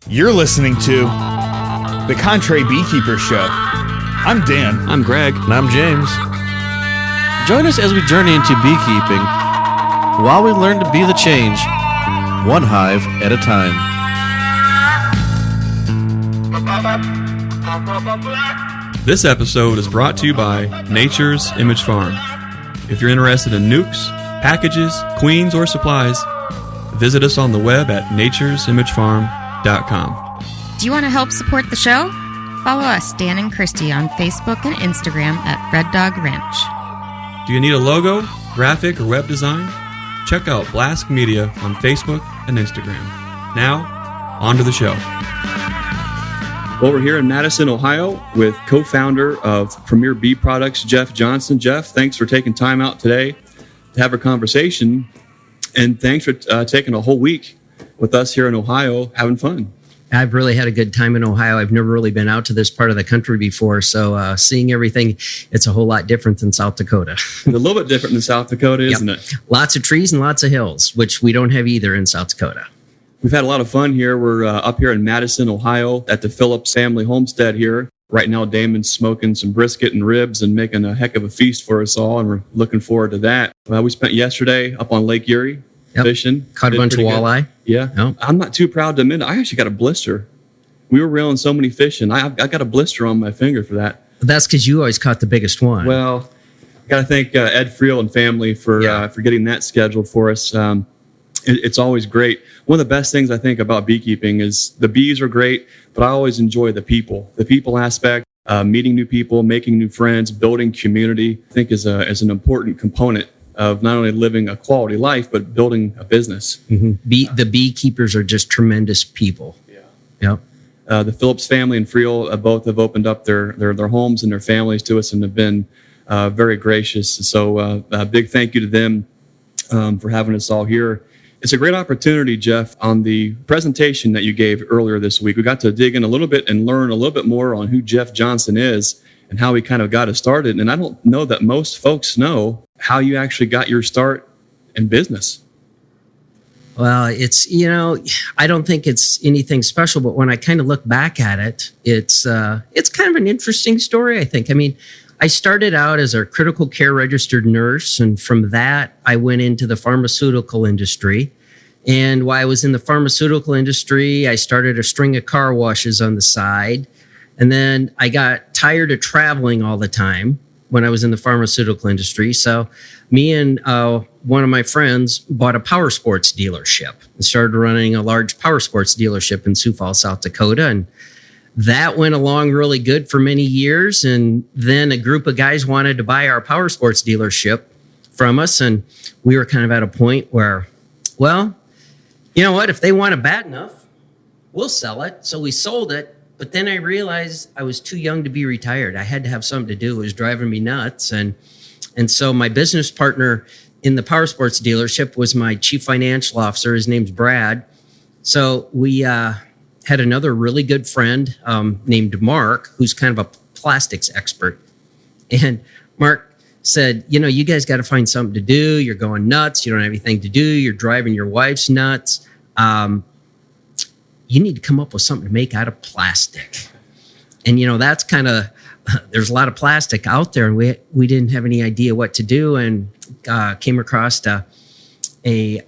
You're listening to The Contrary Beekeeper Show. I'm Dan. I'm Greg. And I'm James. Join us as we journey into beekeeping while we learn to be the change, one hive at a time. This episode is brought to you by Nature's Image Farm. If you're interested in nucs, packages, queens, or supplies, visit us on the web at nature'simagefarm.com. Do you want to help support the show? Follow us, Dan and Christie, on Facebook and Instagram at Red Dog Ranch. Do you need a logo, graphic, or web design? Check out Blask Media on Facebook and Instagram. Now, on to the show. Well, we're here in Madison, Ohio with co-founder of Premier Bee Products, Jeff Johnson. Jeff, thanks for taking time out today to have a conversation. And thanks for taking a whole week with us here in Ohio, having fun. I've really had a good time in Ohio. I've never really been out to this part of the country before, so seeing everything, it's a whole lot different than South Dakota. It's a little bit different than South Dakota, isn't it? Lots of trees and lots of hills, which we don't have either in South Dakota. We've had a lot of fun here. We're up here in Madison, Ohio, at the Phillips family homestead here. Right now, Damon's smoking some brisket and ribs and making a heck of a feast for us all, and we're looking forward to that. We spent yesterday up on Lake Erie. Yep. Fishing. Caught a bunch of walleye. Good. Yeah. Yep. I'm not too proud to admit it. I actually got a blister. We were reeling so many fish, and I got a blister on my finger for that. That's because you always caught the biggest one. Well, got to thank Ed Friel and family for getting that scheduled for us. It's always great. One of the best things I think about beekeeping is the bees are great, but I always enjoy the people aspect, meeting new people, making new friends, building community. I think is an important component of not only living a quality life, but building a business. Mm-hmm. The beekeepers are just tremendous people. Yeah. Yep. The Phillips family and Friel both have opened up their homes and their families to us and have been very gracious. So a big thank you to them for having us all here. It's a great opportunity, Jeff, on the presentation that you gave earlier this week. We got to dig in a little bit and learn a little bit more on who Jeff Johnson is and how he kind of got us started. And I don't know that most folks know how you actually got your start in business. Well, it's, I don't think it's anything special, but when I kind of look back at it, it's kind of an interesting story, I think. I mean, I started out as a critical care registered nurse, and from that, I went into the pharmaceutical industry. And while I was in the pharmaceutical industry, I started a string of car washes on the side. And then I got tired of traveling all the time when I was in the pharmaceutical industry. So me and one of my friends bought a power sports dealership and started running a large power sports dealership in Sioux Falls, South Dakota. And that went along really good for many years. And then a group of guys wanted to buy our power sports dealership from us. And we were kind of at a point where, well, you know what? If they want it bad enough, we'll sell it. So we sold it. But then I realized I was too young to be retired. I had to have something to do. It was driving me nuts. And so my business partner in the power sports dealership was my chief financial officer. His name's Brad. So we had another really good friend named Mark, who's kind of a plastics expert. And Mark said, you guys got to find something to do. You're going nuts. You don't have anything to do. You're driving your wife's nuts. You need to come up with something to make out of plastic. And, that's kind of, there's a lot of plastic out there, and we didn't have any idea what to do, and came across a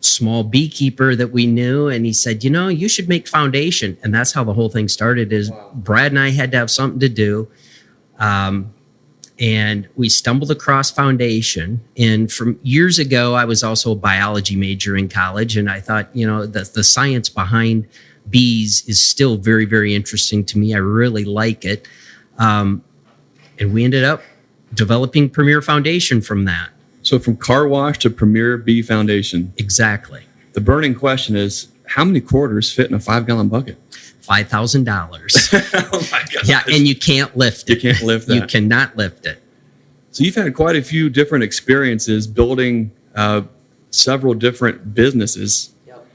small beekeeper that we knew, and he said, you should make foundation. And that's how the whole thing started is Brad and I had to have something to do. And we stumbled across foundation. And from years ago, I was also a biology major in college. And I thought, the science behind bees is still very, very interesting to me. I really like it. And we ended up developing Premier Foundation from that. So from Carwash to Premier Bee Foundation. Exactly. The burning question is, how many quarters fit in a 5-gallon bucket? $5,000. Oh my God. Yeah, and you can't lift it. You can't lift that. You cannot lift it. So you've had quite a few different experiences building several different businesses. Yep.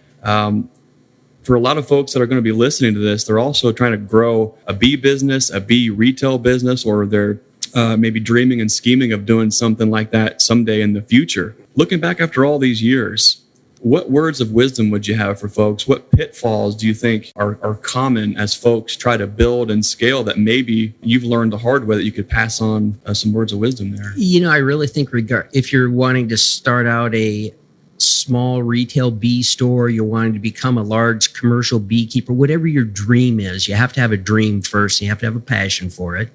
For a lot of folks that are going to be listening to this, they're also trying to grow a bee business, a bee retail business, or they're maybe dreaming and scheming of doing something like that someday in the future. Looking back after all these years, What words of wisdom would you have for folks? What pitfalls do you think are common as folks try to build and scale that maybe you've learned the hard way that you could pass on some words of wisdom there? I really think if you're wanting to start out a small retail bee store, you're wanting to become a large commercial beekeeper, whatever your dream is, you have to have a dream first. And you have to have a passion for it.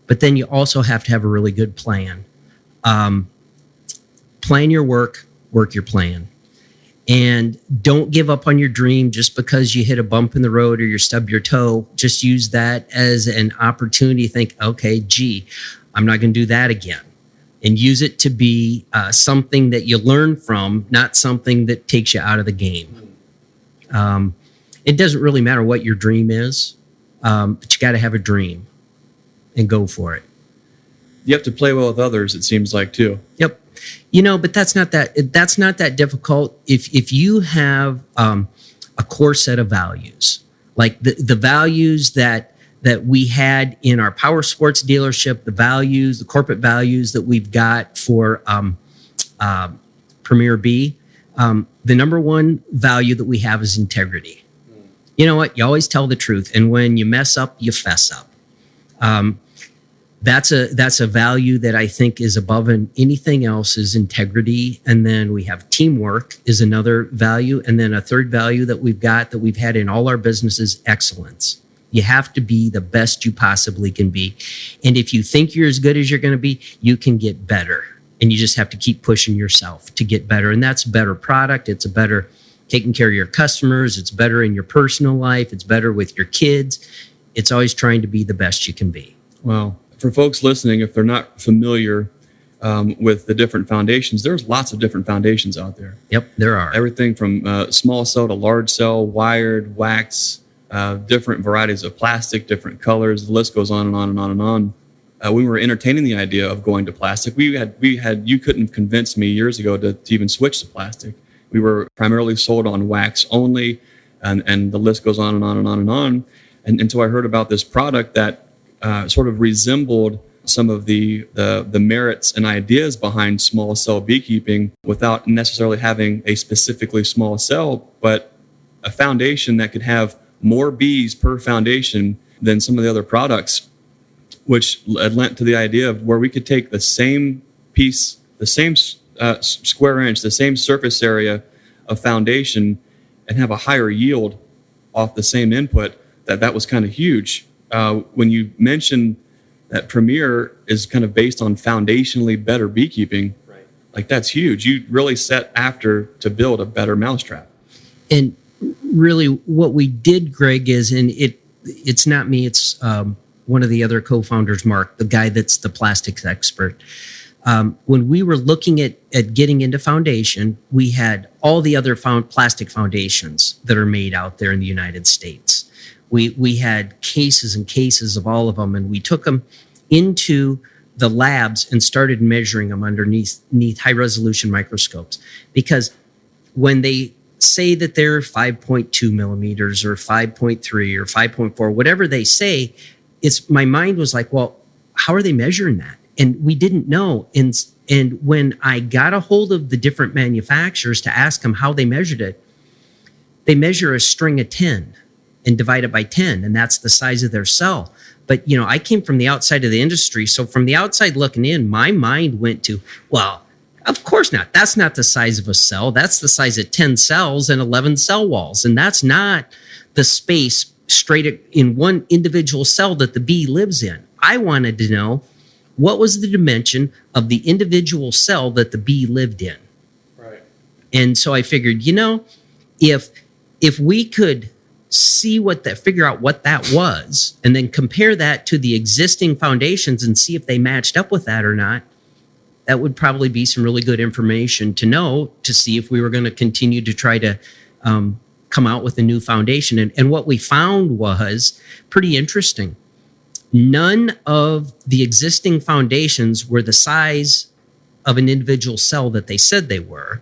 But then you also have to have a really good plan. Plan your work your plan. And don't give up on your dream just because you hit a bump in the road or you stub your toe. Just use that as an opportunity to think, okay, I'm not going to do that again. And use it to be something that you learn from, not something that takes you out of the game. It doesn't really matter what your dream is, but you got to have a dream and go for it. You have to play well with others, it seems like, too. Yep. But that's not that difficult. If you have a core set of values, like the values that we had in our power sports dealership, the corporate values that we've got for Premier Bee, the number one value that we have is integrity. You know what? You always tell the truth, and when you mess up, you fess up. That's a value that I think is above anything else is integrity. And then we have teamwork is another value. And then a third value that we've had in all our businesses, excellence. You have to be the best you possibly can be. And if you think you're as good as you're going to be, you can get better. And you just have to keep pushing yourself to get better. And that's a better product. It's a better taking care of your customers. It's better in your personal life. It's better with your kids. It's always trying to be the best you can be. Wow. For folks listening, if they're not familiar with the different foundations, there's lots of different foundations out there. Yep, there are. Everything from small cell to large cell, wired, wax, different varieties of plastic, different colors. The list goes on and on and on and on. We were entertaining the idea of going to plastic. We had you couldn't convince me years ago to even switch to plastic. We were primarily sold on wax only, and the list goes on and on and on and on. And until I heard about this product that sort of resembled some of the merits and ideas behind small cell beekeeping without necessarily having a specifically small cell, but a foundation that could have more bees per foundation than some of the other products, which lent to the idea of where we could take the same piece, the same square inch, the same surface area of foundation and have a higher yield off the same input. That was kind of huge. When you mentioned that Premier is kind of based on foundationally better beekeeping, right? Like that's huge. You really set after to build a better mousetrap. And really what we did, Greg, is, and it's not me, it's one of the other co-founders, Mark, the guy that's the plastics expert. When we were looking at getting into foundation, we had all the other plastic foundations that are made out there in the United States. We had cases and cases of all of them, and we took them into the labs and started measuring them underneath high-resolution microscopes. Because when they say that they're 5.2 millimeters or 5.3 or 5.4, whatever they say, my mind was like, well, how are they measuring that? And we didn't know. And when I got a hold of the different manufacturers to ask them how they measured it, they measure a string of 10 and divide it by 10, and that's the size of their cell. But, I came from the outside of the industry, so from the outside looking in, my mind went to, well, of course not. That's not the size of a cell. That's the size of 10 cells and 11 cell walls, and that's not the space straight in one individual cell that the bee lives in. I wanted to know what was the dimension of the individual cell that the bee lived in. Right. And so I figured, if we could figure out what that was, and then compare that to the existing foundations and see if they matched up with that or not, that would probably be some really good information to know to see if we were going to continue to try to come out with a new foundation. And what we found was pretty interesting. None of the existing foundations were the size of an individual cell that they said they were.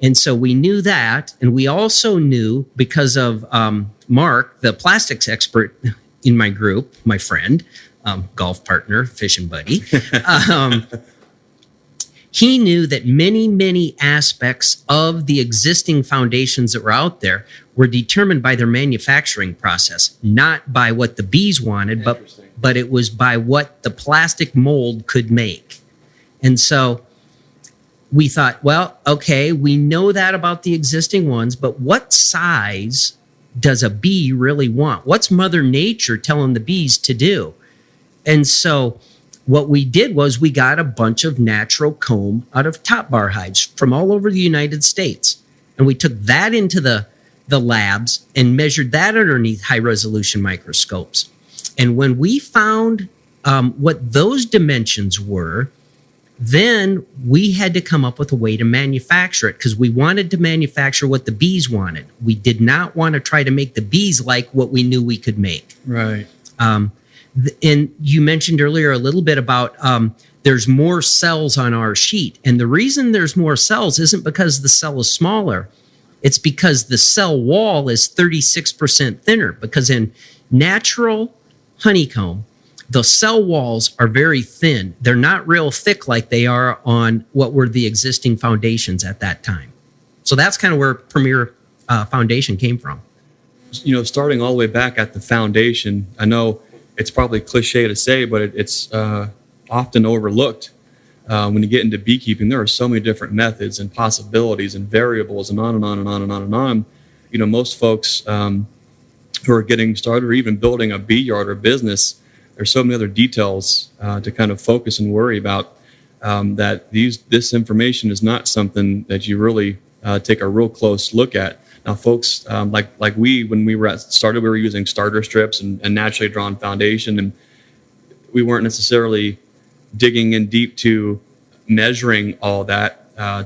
And so we knew that, and we also knew because of Mark, the plastics expert in my group, my friend, golf partner, fishing buddy. he knew that many, many aspects of the existing foundations that were out there were determined by their manufacturing process, not by what the bees wanted, but it was by what the plastic mold could make. And so we thought, well, okay, we know that about the existing ones, but what size does a bee really want? What's Mother Nature telling the bees to do? And so what we did was we got a bunch of natural comb out of top bar hives from all over the United States. And we took that into the labs and measured that underneath high resolution microscopes. And when we found what those dimensions were, then we had to come up with a way to manufacture it, because we wanted to manufacture what the bees wanted. We did not want to try to make the bees like what we knew we could make. Right. And you mentioned earlier a little bit about there's more cells on our sheet. And the reason there's more cells isn't because the cell is smaller. It's because the cell wall is 36% thinner, because in natural honeycomb, the cell walls are very thin. They're not real thick like they are on what were the existing foundations at that time. So that's kind of where Premier Foundation came from. You know, starting all the way back at the foundation, I know it's probably cliche to say, but it's often overlooked. When you get into beekeeping, there are so many different methods and possibilities and variables and on and on and on and on and on. You know, most folks who are getting started or even building a bee yard or business, there's so many other details to kind of focus and worry about, that this information is not something that you really take a real close look at. Now, folks, like when we were started, we were using starter strips and naturally drawn foundation, and we weren't necessarily digging in deep to measuring all that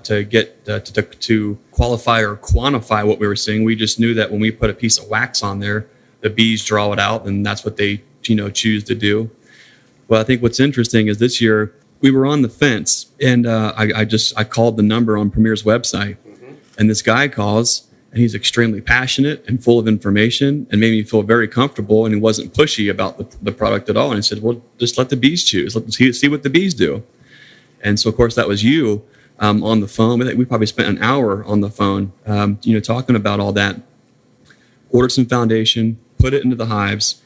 to get to qualify or quantify what we were seeing. We just knew that when we put a piece of wax on there, the bees draw it out, and that's what they choose to do. Well, I think what's interesting is this year we were on the fence, and I called the number on Premier's website, and this guy calls. And he's extremely passionate and full of information and made me feel very comfortable. And he wasn't pushy about the product at all. And he said, well, just let the bees choose. Let them see what the bees do. And so, of course, that was you on the phone. I think we probably spent an hour on the phone, talking about all that. Ordered some foundation, put it into the hives.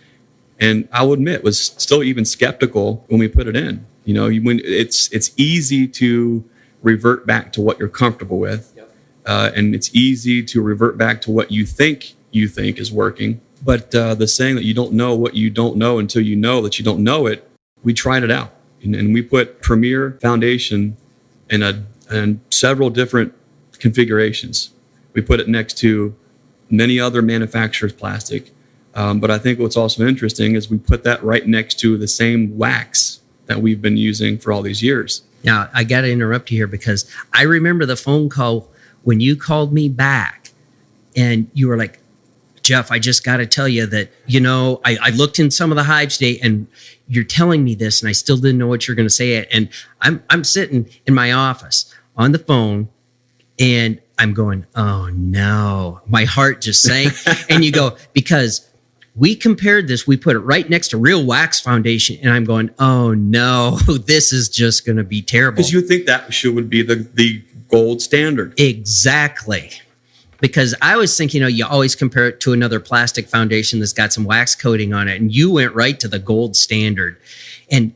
And I will admit, was still even skeptical when we put it in. When it's easy to revert back to what you're comfortable with. And it's easy to revert back to what you think is working. But the saying that you don't know what you don't know until you know that you don't know it, we tried it out. And we put Premier Foundation in several different configurations. We put it next to many other manufacturers' plastic. But I think what's also interesting is we put that right next to the same wax that we've been using for all these years. Now, I got to interrupt you here, because I remember the phone call when you called me back and you were like, Jeff, I just got to tell you that, I looked in some of the hives today and you're telling me this and I still didn't know what you're going to say. And I'm sitting in my office on the phone and I'm going, oh no, my heart just sank. And you go, because we compared this, we put it right next to real wax foundation. And I'm going, oh no, this is just going to be terrible. Because you think that would be the gold standard. Exactly. Because I was thinking, you always compare it to another plastic foundation that's got some wax coating on it. And you went right to the gold standard. And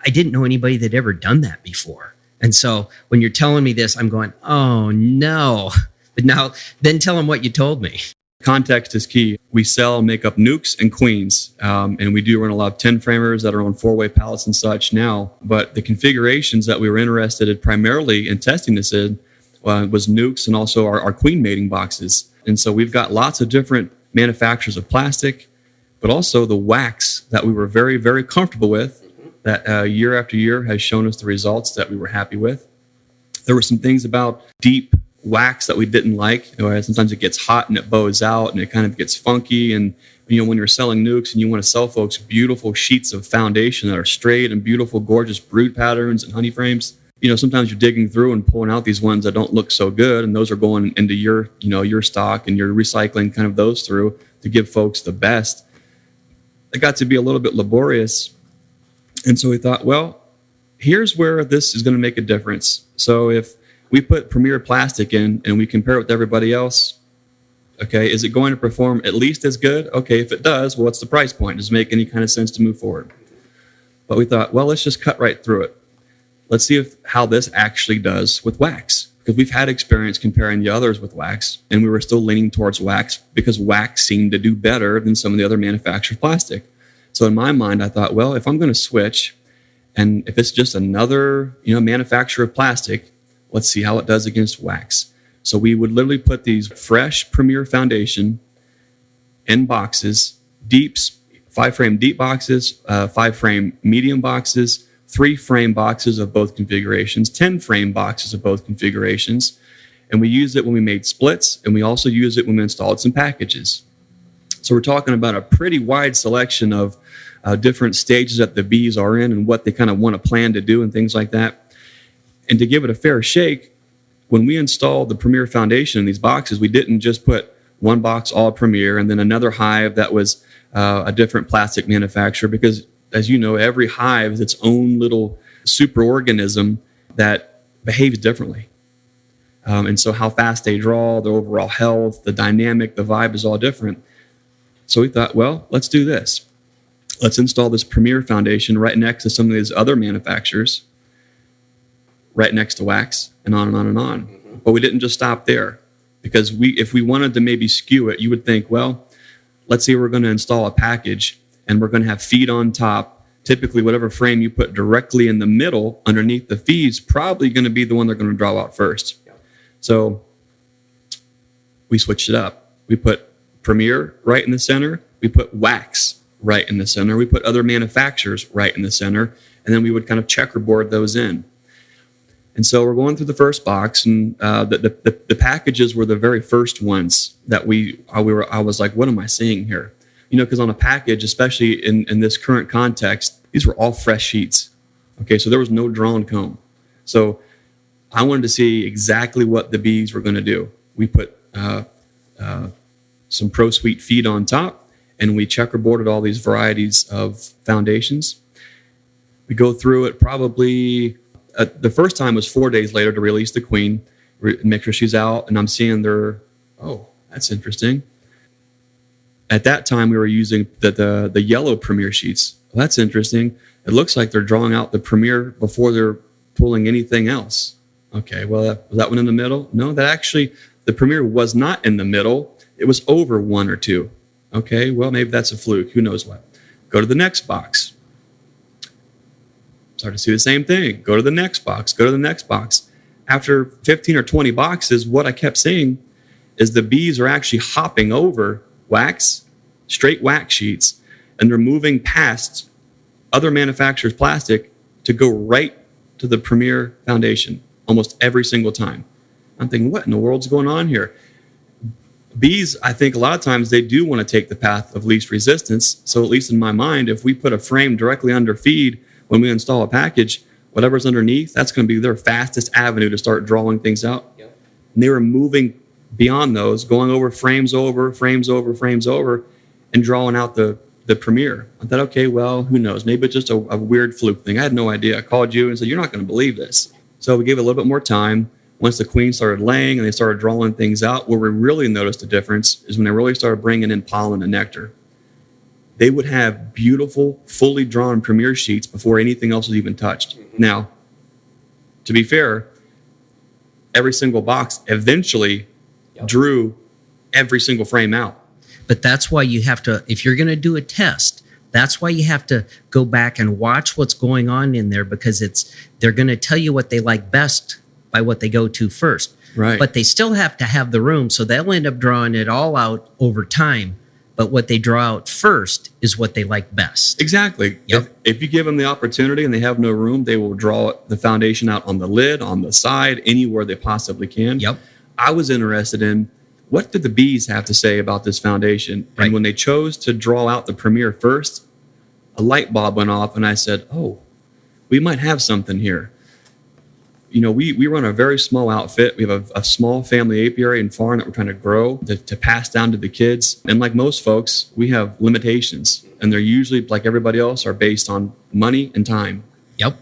I didn't know anybody that ever done that before. And so when you're telling me this, I'm going, oh no. But now, then tell them what you told me. Context is key. We sell and make up Nucs and Queens, and we do run a lot of 10 framers that are on 4-way pallets and such now. But the configurations that we were interested in primarily in testing this in was Nucs and also our Queen mating boxes. And so we've got lots of different manufacturers of plastic, but also the wax that we were very, very comfortable with that year after year has shown us the results that we were happy with. There were some things about deep wax that we didn't like. Sometimes it gets hot and it bows out and it kind of gets funky. And when you're selling Nucs and you want to sell folks beautiful sheets of foundation that are straight and beautiful, gorgeous brood patterns and honey frames, sometimes you're digging through and pulling out these ones that don't look so good, and those are going into your stock, and you're recycling kind of those through to give folks the best. It got to be a little bit laborious, and so we thought, well, here's where this is going to make a difference. So if we put Premier plastic in and we compare it with everybody else, okay, is it going to perform at least as good? Okay, if it does, well, what's the price point? Does it make any kind of sense to move forward? But we thought, well, let's just cut right through it. Let's see how this actually does with wax. Because we've had experience comparing the others with wax, and we were still leaning towards wax because wax seemed to do better than some of the other manufactured plastic. So in my mind, I thought, well, if I'm going to switch, and if it's just another manufacturer of plastic, let's see how it does against wax. So we would literally put these fresh Premier Foundation in boxes, 5-frame deep boxes, 5-frame medium boxes, 3-frame boxes of both configurations, 10-frame boxes of both configurations. And we used it when we made splits, and we also used it when we installed some packages. So we're talking about a pretty wide selection of different stages that the bees are in and what they kind of want to plan to do and things like that. And to give it a fair shake, when we installed the Premier Foundation in these boxes, we didn't just put one box all Premier and then another hive that was a different plastic manufacturer, because as you know, every hive is its own little superorganism that behaves differently. And so how fast they draw, their overall health, the dynamic, the vibe is all different. So we thought, well, let's do this. Let's install this Premier Foundation right next to some of these other manufacturers, right next to wax, and on and on and on. Mm-hmm. But we didn't just stop there, because if we wanted to maybe skew it, you would think, well, let's say we're going to install a package and we're going to have feed on top. Typically, whatever frame you put directly in the middle underneath the feed's probably going to be the one they're going to draw out first. Yeah. So we switched it up. We put Premier right in the center. We put wax right in the center. We put other manufacturers right in the center. And then we would kind of checkerboard those in. And so we're going through the first box, and the packages were the very first ones that I was like, what am I seeing here? Because on a package, especially in this current context, these were all fresh sheets. Okay, so there was no drawn comb. So I wanted to see exactly what the bees were going to do. We put some Pro Sweet feed on top, and we checkerboarded all these varieties of foundations. We go through it probably, the first time was 4 days later to release the queen, make sure she's out, and I'm seeing that's interesting. At that time, we were using the yellow Premier sheets. Well, that's interesting. It looks like they're drawing out the Premier before they're pulling anything else. Okay, well, was that one in the middle? No, the Premier was not in the middle. It was over one or two. Okay, well, maybe that's a fluke. Who knows what? Go to the next box. Start to see the same thing. Go to the next box. Go to the next box. After 15 or 20 boxes, what I kept seeing is the bees are actually hopping over wax, straight wax sheets, and they're moving past other manufacturers' plastic to go right to the Premier Foundation almost every single time. I'm thinking, what in the world's going on here? Bees, I think a lot of times they do want to take the path of least resistance. So at least in my mind, if we put a frame directly under feed when we install a package, whatever's underneath, that's going to be their fastest avenue to start drawing things out. Yep. And they were moving beyond those, going over, and drawing out the Premier. I thought, okay, well, who knows? Maybe it's just a weird fluke thing. I had no idea. I called you and said, you're not going to believe this. So we gave it a little bit more time. Once the queen started laying and they started drawing things out, where we really noticed a difference is when they really started bringing in pollen and nectar. They would have beautiful, fully drawn Premier sheets before anything else was even touched. Mm-hmm. Now, to be fair, every single box eventually drew every single frame out. But that's why you have to, if you're going to do a test, that's why you have to go back and watch what's going on in there, because they're going to tell you what they like best by what they go to first. Right. But they still have to have the room, so they'll end up drawing it all out over time. But what they draw out first is what they like best. Exactly. Yep. If you give them the opportunity and they have no room, they will draw the foundation out on the lid, on the side, anywhere they possibly can. Yep. I was interested in, what did the bees have to say about this foundation? Right. And when they chose to draw out the Premier first, a light bulb went off and I said, oh, we might have something here. We run a very small outfit. We have a small family apiary and farm that we're trying to grow to pass down to the kids. And like most folks, we have limitations. And they're usually, like everybody else, are based on money and time. Yep.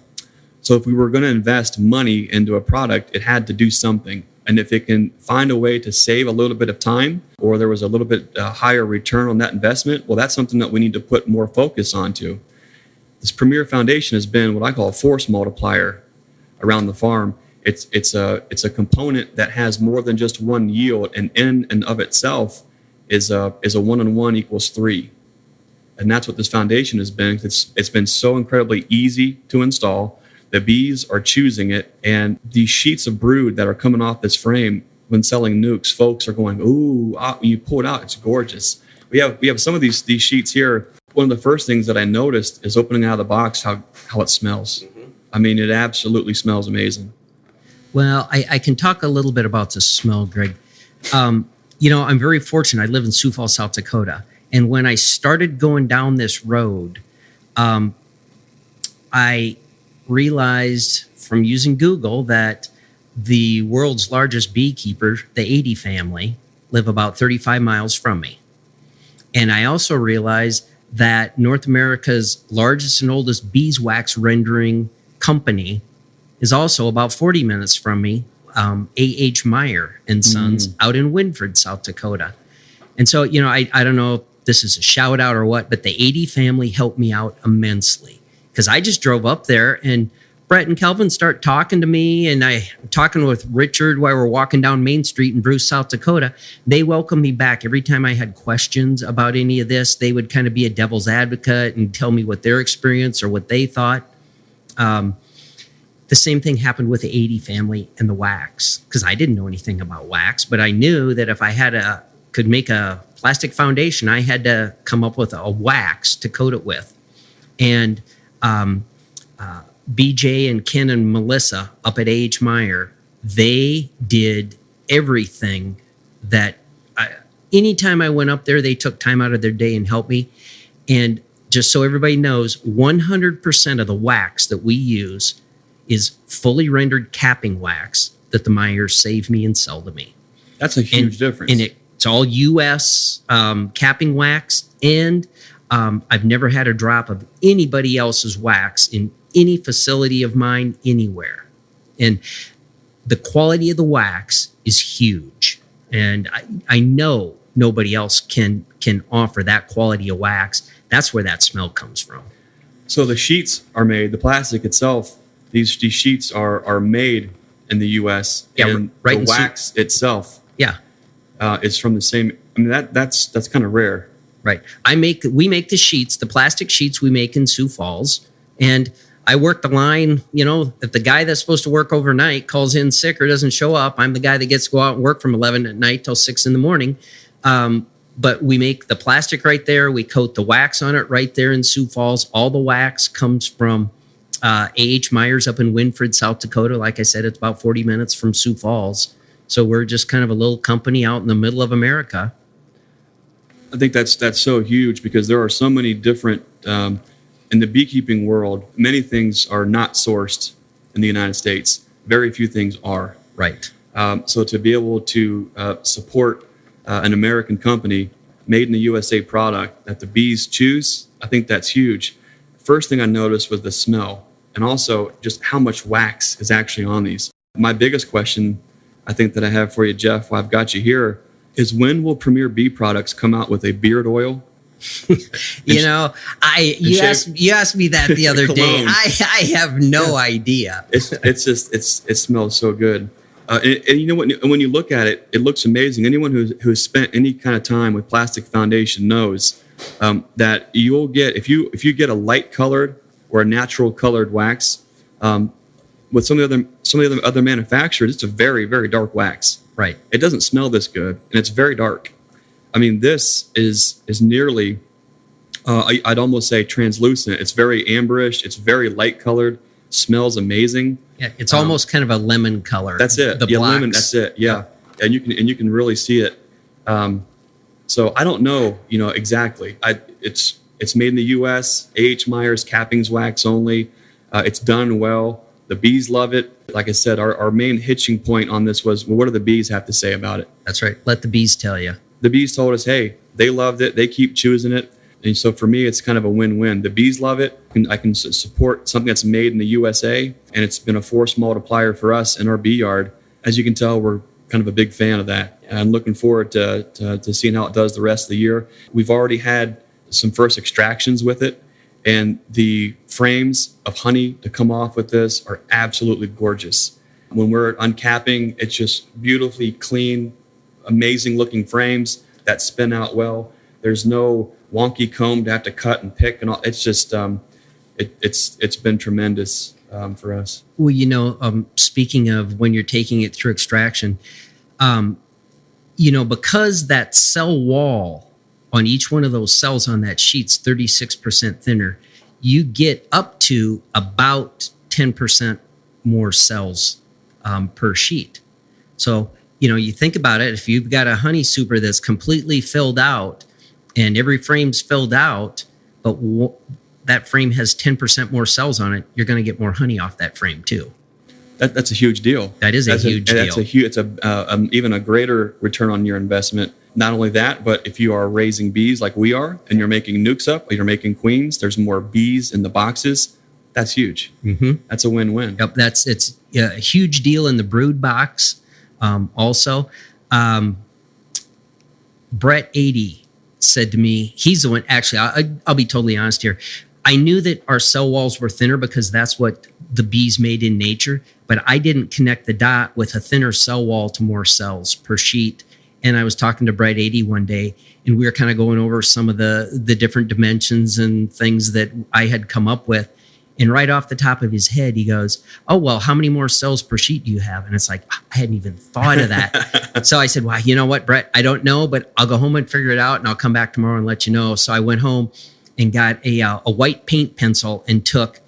So if we were going to invest money into a product, it had to do something. And if it can find a way to save a little bit of time, or there was a little bit higher return on that investment, well, that's something that we need to put more focus onto. This Premier Foundation has been what I call a force multiplier around the farm. It's a component that has more than just one yield, and in and of itself is a 1 = 3. And that's what this foundation has been. It's been so incredibly easy to install. The bees are choosing it, and these sheets of brood that are coming off this frame when selling Nucs, folks are going, "Ooh!" When you pull it out, it's gorgeous. We have some of these sheets here. One of the first things that I noticed is opening out of the box how it smells. Mm-hmm. I mean, it absolutely smells amazing. Well, I can talk a little bit about the smell, Greg. I'm very fortunate. I live in Sioux Falls, South Dakota, and when I started going down this road, I realized from using Google that the world's largest beekeeper, the 80 family, live about 35 miles from me. And I also realized that North America's largest and oldest beeswax rendering company is also about 40 minutes from me, A.H. Meyer and Sons, out in Winford, South Dakota. And so, I don't know if this is a shout out or what, but the 80 family helped me out immensely. Because I just drove up there, and Brett and Kelvin start talking to me, and I'm talking with Richard while we're walking down Main Street in Bruce, South Dakota. They welcomed me back. Every time I had questions about any of this, they would kind of be a devil's advocate and tell me what their experience or what they thought. The same thing happened with the 80 family and the wax, because I didn't know anything about wax, but I knew that if I could make a plastic foundation, I had to come up with a wax to coat it with. And BJ and Ken and Melissa up at A.H. Meyer, they did everything that anytime I went up there, they took time out of their day and helped me. And just so everybody knows, 100% of the wax that we use is fully rendered capping wax that the Meyers save me and sell to me. That's a huge difference. And it's all U.S. Capping wax, and I've never had a drop of anybody else's wax in any facility of mine anywhere. And the quality of the wax is huge. And I know nobody else can offer that quality of wax. That's where that smell comes from. So the sheets are made, the plastic itself, these sheets are made in the U.S. Yeah, and right. The wax itself, is from the same. I mean, that's kind of rare. Right. We make the sheets, the plastic sheets we make in Sioux Falls. And I work the line, if the guy that's supposed to work overnight calls in sick or doesn't show up, I'm the guy that gets to go out and work from 11 at night till 6 in the morning. But we make the plastic right there. We coat the wax on it right there in Sioux Falls. All the wax comes from A.H. Myers up in Winford, South Dakota. Like I said, it's about 40 minutes from Sioux Falls. So we're just kind of a little company out in the middle of America. I think that's so huge, because there are so many different, in the beekeeping world, many things are not sourced in the United States. Very few things are. Right. So to be able to support an American company, made in the USA product that the bees choose, I think that's huge. First thing I noticed was the smell, and also just how much wax is actually on these. My biggest question, I think, that I have for you, Jeff, while I've got you here, is when will Premier Bee Products come out with a beard oil? You asked me that the other day. I have no idea. It smells so good. And you know what? When you look at it, it looks amazing. Anyone who's spent any kind of time with Plastic Foundation knows that you'll get, if you get a light colored or a natural colored wax, with some of the other manufacturers, it's a very, very dark wax. Right. It doesn't smell this good, and it's very dark. I mean, this is nearly, I'd almost say translucent. It's very amberish. It's very light colored. Smells amazing. Yeah, it's almost kind of a lemon color. That's it. The blacks. Lemon. That's it. Yeah, and you can really see it. So I don't know, exactly. It's made in the U.S. A.H. Myers cappings wax only. It's done well. The bees love it. Like I said, our main hitching point on this was, well, what do the bees have to say about it? That's right. Let the bees tell you. The bees told us, hey, they loved it. They keep choosing it. And so for me, it's kind of a win-win. The bees love it. I can support something that's made in the USA, and it's been a force multiplier for us in our bee yard. As you can tell, we're kind of a big fan of that. And I'm looking forward to seeing how it does the rest of the year. We've already had some first extractions with it, and the frames of honey to come off with this are absolutely gorgeous. When we're uncapping, it's just beautifully clean, amazing looking frames that spin out well. There's no wonky comb to have to cut and pick and all. It's just it's been tremendous for us. Well, speaking of when you're taking it through extraction, because that cell wall on each one of those cells on that sheet's 36% thinner, you get up to about 10% more cells per sheet. So, you think about it, if you've got a honey super that's completely filled out and every frame's filled out, but that frame has 10% more cells on it, you're going to get more honey off that frame too. That's a huge deal. That is a huge deal. It's even a greater return on your investment. Not only that, but if you are raising bees like we are, and you're making nucs up, or you're making queens, there's more bees in the boxes. That's huge. Mm-hmm. That's a win-win. Yep, it's a huge deal in the brood box. Also, Brett 80 said to me, he's the one. Actually, I'll be totally honest here. I knew that our cell walls were thinner because that's what the bees made in nature, but I didn't connect the dot with a thinner cell wall to more cells per sheet. And I was talking to Brett 80 one day, and we were kind of going over some of the different dimensions and things that I had come up with. And right off the top of his head, he goes, "Oh, well, how many more cells per sheet do you have?" And it's like, I hadn't even thought of that. So I said, "Well, you know what, Brett, I don't know, but I'll go home and figure it out, and I'll come back tomorrow and let you know." So I went home and got a white paint pencil and took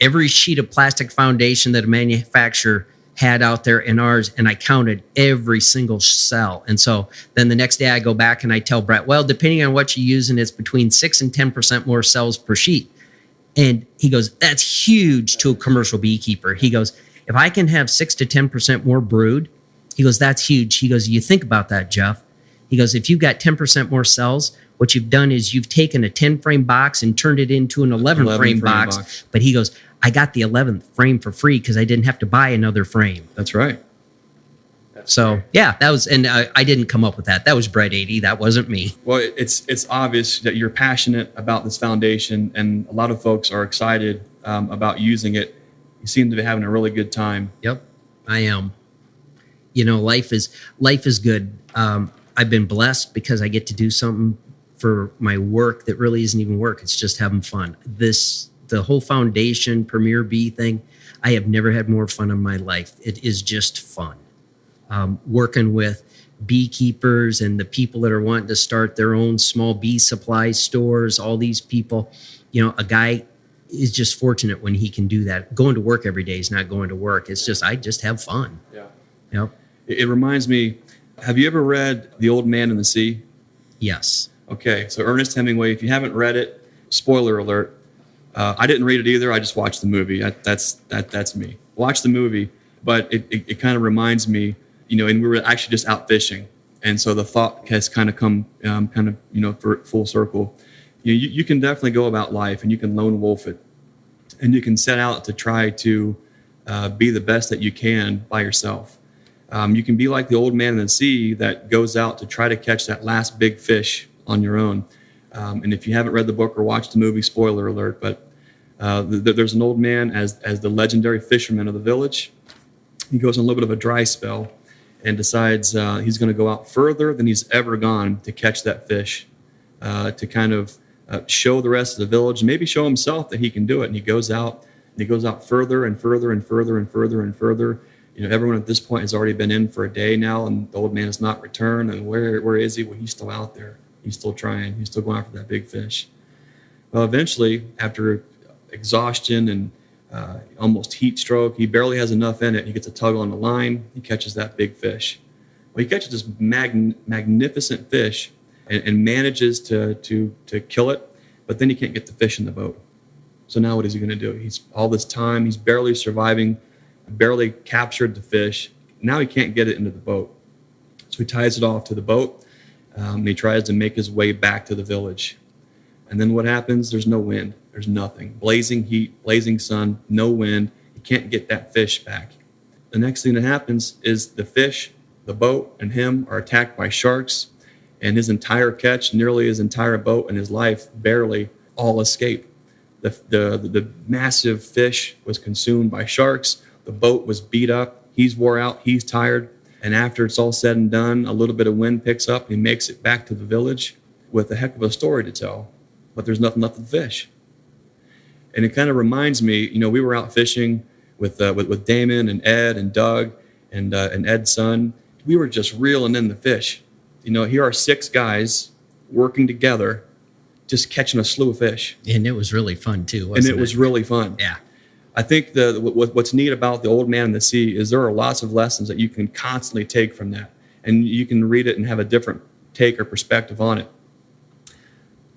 every sheet of plastic foundation that a manufacturer had out there in ours, and I counted every single cell. And so then the next day I go back and I tell Brett, "Well, depending on what you're using, it's between 6 and 10% more cells per sheet." And he goes, "That's huge to a commercial beekeeper." He goes, "If I can have 6 to 10% more brood," he goes, "that's huge." He goes, "You think about that, Jeff." He goes, "If you've got 10% more cells, what you've done is you've taken a 10-frame box and turned it into an 11-frame box." But he goes, "I got the 11th frame for free because I didn't have to buy another frame." That's right. So, yeah, that was, and I didn't come up with that. That was Brett 80. That wasn't me. Well, it's obvious that you're passionate about this foundation, and a lot of folks are excited about using it. You seem to be having a really good time. Yep, I am. Life is good. I've been blessed because I get to do something for my work that really isn't even work. It's just having fun. The whole foundation, Premier Bee thing, I have never had more fun in my life. It is just fun. Working with beekeepers and the people that are wanting to start their own small bee supply stores, all these people, a guy is just fortunate when he can do that. Going to work every day is not going to work. It's just, I just have fun. Yeah. Yep. It reminds me, have you ever read The Old Man and the Sea? Yes. Okay. So Ernest Hemmingway, if you haven't read it, spoiler alert, I didn't read it either. I just watched the movie. That's me. Watch the movie, but it kind of reminds me, and we were actually just out fishing, and so the thought has kind of come, for full circle. You can definitely go about life, and you can lone wolf it, and you can set out to try to be the best that you can by yourself. You can be like the old man in the sea that goes out to try to catch that last big fish on your own. And if you haven't read the book or watched the movie, spoiler alert, but there's an old man as the legendary fisherman of the village. He goes on a little bit of a dry spell and decides he's going to go out further than he's ever gone to catch that fish, to kind of show the rest of the village, maybe show himself that he can do it. And he goes out further and further and further and further and further. Everyone at this point has already been in for a day now, and the old man has not returned. And where is he? Well, he's still out there. He's still trying. He's still going after that big fish. Well, eventually, after exhaustion and almost heat stroke, he barely has enough in it. He gets a tug on the line. He catches that big fish. Well, he catches this magnificent fish and manages to kill it, but then he can't get the fish in the boat. So now what is he going to do? He's all this time, he's barely surviving, barely captured the fish. Now he can't get it into the boat. So he ties it off to the boat, and he tries to make his way back to the village. And then what happens? There's no wind. There's nothing. Blazing heat, blazing sun, no wind. You can't get that fish back. The next thing that happens is the fish, the boat, and him are attacked by sharks, and his entire catch, nearly his entire boat and his life, barely all escape. The massive fish was consumed by sharks. The boat was beat up. He's wore out. He's tired. And after it's all said and done, a little bit of wind picks up. He makes it back to the village with a heck of a story to tell. But there's nothing left of the fish. And it kind of reminds me, we were out fishing with Damon and Ed and Doug and Ed's son. We were just reeling in the fish. Here are 6 guys working together, just catching a slew of fish. And it was really fun too, wasn't it? And it was really fun. Yeah. I think what's neat about The Old Man and the Sea is there are lots of lessons that you can constantly take from that. And you can read it and have a different take or perspective on it.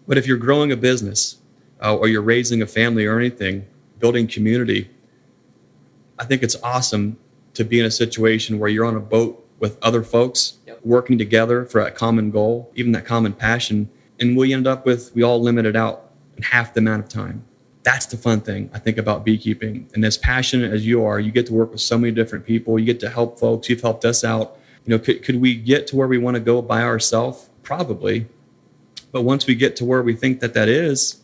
But if you're growing a business or you're raising a family or anything, building community, I think it's awesome to be in a situation where you're on a boat with other folks, working together for a common goal, even that common passion. And we all limit it out in half the amount of time. That's the fun thing, I think, about beekeeping. And as passionate as you are, you get to work with so many different people. You get to help folks. You've helped us out. Could we get to where we want to go by ourselves? Probably. But once we get to where we think that is,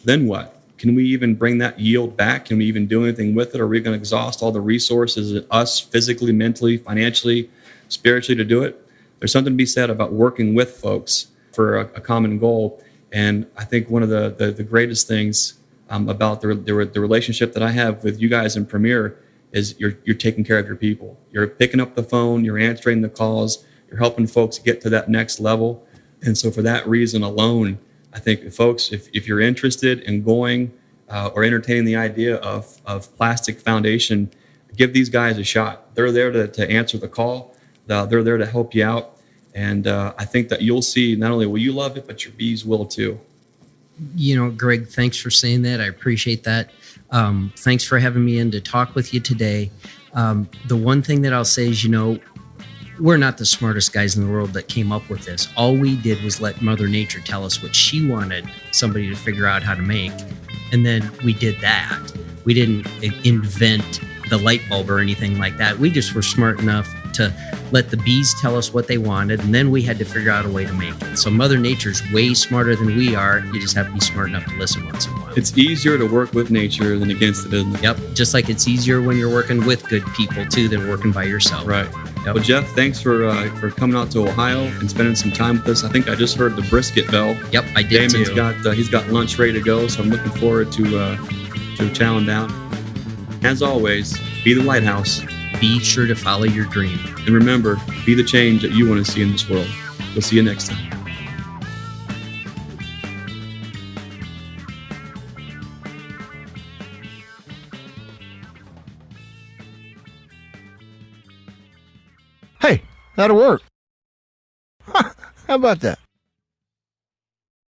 then what? Can we even bring that yield back? Can we even do anything with it? Are we going to exhaust all the resources, us physically, mentally, financially, spiritually, to do it? There's something to be said about working with folks for a common goal. And I think one of the greatest things about the relationship that I have with you guys in Premier is you're taking care of your people. You're picking up the phone, you're answering the calls, you're helping folks get to that next level. And so for that reason alone, I think folks, if you're interested in going or entertaining the idea of Plastic Foundation, give these guys a shot. They're there to answer the call. They're there to help you out. And I think that you'll see not only will you love it, but your bees will too. Greg, thanks for saying that. I appreciate that. Thanks for having me in to talk with you today. The one thing that I'll say is, we're not the smartest guys in the world that came up with this. All we did was let Mother Nature tell us what she wanted somebody to figure out how to make. And then we did that. We didn't invent the light bulb or anything like that. We just were smart enough to let the bees tell us what they wanted, and then we had to figure out a way to make it. So Mother Nature's way smarter than we are. You just have to be smart enough to listen once in a while. It's easier to work with nature than against it, isn't it? Yep. Just like it's easier when you're working with good people too than working by yourself. Right. Yep. Well, Jeff, thanks for coming out to Ohio and spending some time with us. I think I just heard the brisket bell. Yep, I did Damon's too. He's got lunch ready to go, so I'm looking forward to chowing down. As always, be the lighthouse. Be sure to follow your dream. And remember, be the change that you want to see in this world. We'll see you next time. Hey, that'll work. How about that?